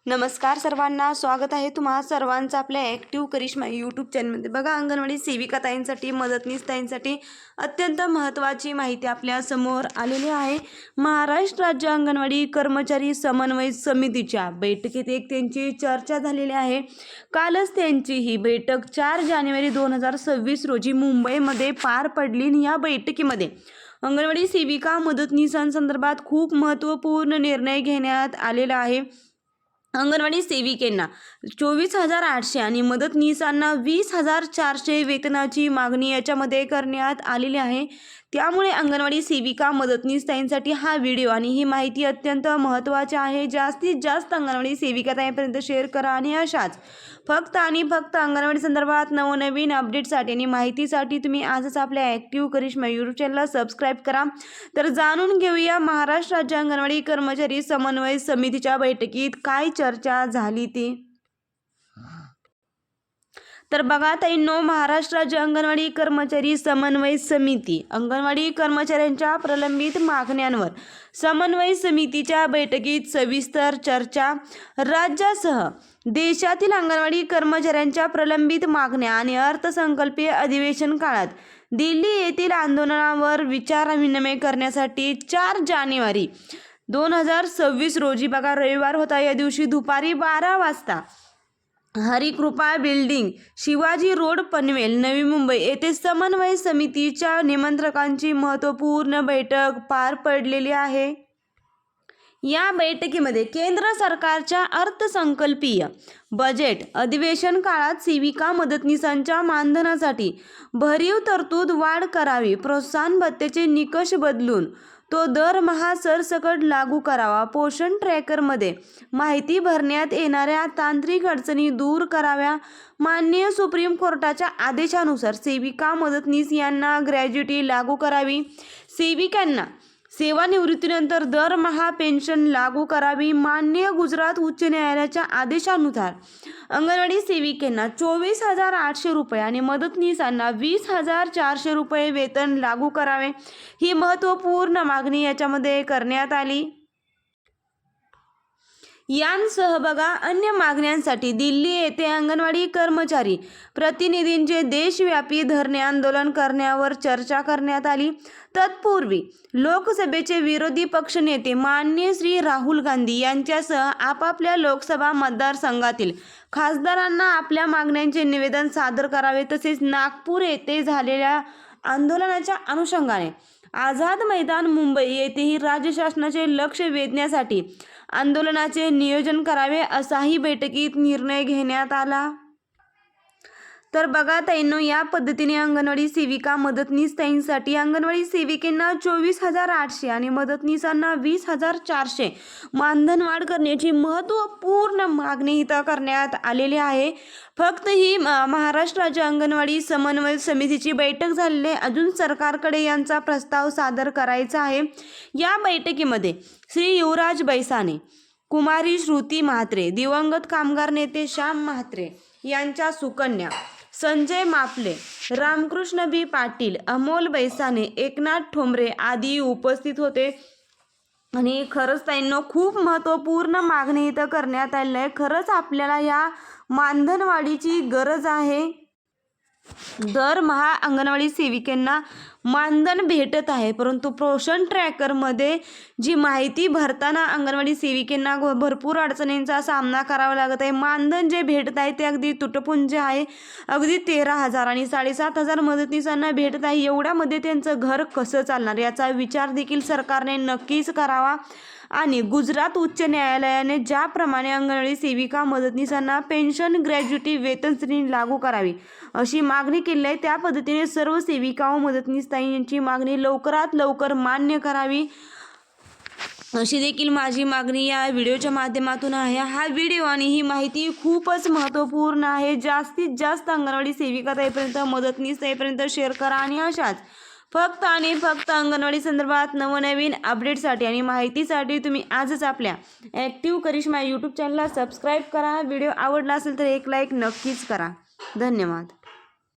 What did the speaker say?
नमस्कार सर्वांना, स्वागत आहे तुम्हा सर्वांचं आपल्या ॲक्टिव्ह करिश्मा यूट्यूब चॅनलमध्ये। बघा, अंगणवाडी सेविका ताईंसाठी, मदतनीस ताईंसाठी अत्यंत महत्त्वाची माहिती आपल्या समोर आलेली आहे। महाराष्ट्र राज्य अंगणवाडी कर्मचारी समन्वय समितीच्या बैठकीत त्यांची चर्चा झालेली आहे। कालच त्यांची ही बैठक 4 जानेवारी 2026 रोजी मुंबईमध्ये पार पडली। या बैठकीमध्ये अंगणवाडी सेविका मदतनीसांसंदर्भात खूप महत्त्वपूर्ण निर्णय घेण्यात आलेला आहे। अंगणवाडी सेविकेंना 24,800 आणि मदतनीसांना 20,400 वेतनाची मागणी याच्यामध्ये करण्यात आलेली आहे। त्यामुळे अंगणवाडी सेविका मदतनीस ताईंसाठी हा व्हिडिओ आणि ही माहिती अत्यंत महत्त्वाची आहे। जास्तीत जास्त अंगणवाडी सेविका ताईंपर्यंत शेअर करा आणि अशाच फक्त आणि फक्त अंगणवाडी संदर्भात नवनवीन अपडेटसाठी आणि माहितीसाठी तुम्ही आजच आपल्या ॲक्टिव्ह करिश्मा यूट्यूब चॅनलला सबस्क्राईब करा। तर जाणून घेऊया महाराष्ट्र राज्य अंगणवाडी कर्मचारी समन्वय समितीच्या बैठकीत काय चर्चा झाली ते। तर बघा ताईंनो, महाराष्ट्र राज्य अंगणवाडी कर्मचारी समन्वय समिती अंगणवाडी कर्मचाऱ्यांच्या प्रलंबित मागण्यांवर समन्वय समितीच्या बैठकीत सविस्तर चर्चा। राज्यासह देशातील अंगणवाडी कर्मचाऱ्यांच्या प्रलंबित मागण्या आणि अर्थसंकल्पीय अधिवेशन काळात दिल्ली येथील आंदोलनावर विचारविनिमय करण्यासाठी 4 जानेवारी 2026 रोजी बघा रविवार होता, या दिवशी दुपारी 12 वाजता हरिकृपा बिल्डिंग, शिवाजी रोड, पनवेल, नवी मुंबई येथे समन्वय समितीच्या निमंत्रकांची महत्त्वपूर्ण बैठक पार पडलेली आहे। या बैठकीमध्ये केंद्र सरकारच्या अर्थसंकल्पीय बजेट अधिवेशन काळात सेविका मदतनीसांच्या मानधनासाठी भरीव तरतूद वाढ करावी, प्रोत्साहन भत्त्याचे निकष बदलून तो दरमहा सरसकट लागू करावा, पोषण ट्रॅकरमध्ये माहिती भरण्यात येणाऱ्या तांत्रिक अडचणी दूर कराव्या, माननीय सुप्रीम कोर्टाच्या आदेशानुसार सेविका मदतनीस यांना ग्रॅज्युटी लागू करावी, सेविकांना सेवानिवृत्तीनंतर दरमहा पेन्शन लागू करावी, माननीय गुजरात उच्च न्यायालयाच्या आदेशानुसार अंगणवाडी सेविकांना 24,800 रुपये आणि मदतनीसांना 20,400 रुपये वेतन लागू करावे, ही महत्त्वपूर्ण मागणी याच्यामध्ये करण्यात आली। यांसह बघा अन्य मागण्यांसाठी दिल्ली येथे अंगणवाडी कर्मचारी प्रतिनिधींचे देशव्यापी धरणे आंदोलन करण्यावर चर्चा करण्यात आली। तत्पूर्वी लोकसभेचे विरोधी पक्षनेते माननीय श्री राहुल गांधी यांच्यासह आपापल्या लोकसभा मतदारसंघातील खासदारांना आपल्या मागण्यांचे निवेदन सादर करावे। तसेच नागपूर येथे झालेल्या आंदोलनाच्या अनुषंगाने आझाद मैदान मुंबई येथेही राज्य शासनाचे लक्ष वेधण्यासाठी आंदोलनाचे नियोजन करावे, असाही बैठकीत निर्णय घेण्यात आला। तर बघा ताईंनो, या पद्धतीने अंगणवाडी सेविका मदतनीस ताईंसाठी अंगणवाडी सेविकांना 24,800 आणि मदतनीसांना 20,400 मानधन वाढ करण्याची महत्त्वपूर्ण मागणी इथं करण्यात आलेली आहे। फक्त ही महाराष्ट्र राज्य अंगणवाडी समन्वय समितीची बैठक झालेली आहे, अजून सरकारकडे यांचा प्रस्ताव सादर करायचा आहे। या बैठकीमध्ये श्री युवराज बैसाने, कुमारी श्रुती म्हात्रे, दिवंगत कामगार नेते श्याम म्हात्रे यांच्या सुकन्या, संजय मापले, रामकृष्ण बी पाटील, अमोल बैसाने, एकनाथ ठोंबरे आदी उपस्थित होते। आणि खरंच ताईंनो, खूप महत्त्वपूर्ण मागणी इथं करण्यात आलेली आहे। खरंच आपल्याला या मानधनवाढीची गरज आहे। दरमहा अंगणवाडी सेविकांना मानधन भेटत आहे, परंतु पोषण ट्रॅकरमध्ये जी माहिती भरताना अंगणवाडी सेविकांना भरपूर अडचणींचा सामना करावा लागत आहे। मानधन जे भेटत आहे ते अगदी तुटपुंज आहे, अगदी 13,000 आणि 7,500 मदतनीसांना भेटत आहे। एवढ्यामध्ये त्यांचं घर कसं चालणार याचा विचार देखील सरकारने नक्कीच करावा। आणि गुजरात उच्च न्यायालयाने ज्याप्रमाणे अंगणवाडी सेविका मदतनीसांना पेन्शन, ग्रॅज्युटी, वेतन श्रेणी लागू करावी अशी मागणी केली आहे, त्या पद्धतीने सर्व सेविका व मदतनीस ताई यांची मागणी लवकरात लवकर मान्य करावी, अशी देखील माझी मागणी या व्हिडिओच्या माध्यमातून आहे। हा व्हिडिओ आणि ही माहिती खूपच महत्त्वपूर्ण आहे। जास्तीत जास्त अंगणवाडी सेविका ताईपर्यंत, मदतनीस ताईपर्यंत शेअर करा आणि अशाच फक्त आणि फक्त अंगणवाडी संदर्भात नवनवीन अपडेटसाठी आणि माहितीसाठी तुम्ही आजच आपल्या ॲक्टिव्ह करिश्मा यूट्यूब चॅनलला सबस्क्राईब करा। व्हिडिओ आवडला असेल तर एक लाईक नक्कीच करा। धन्यवाद।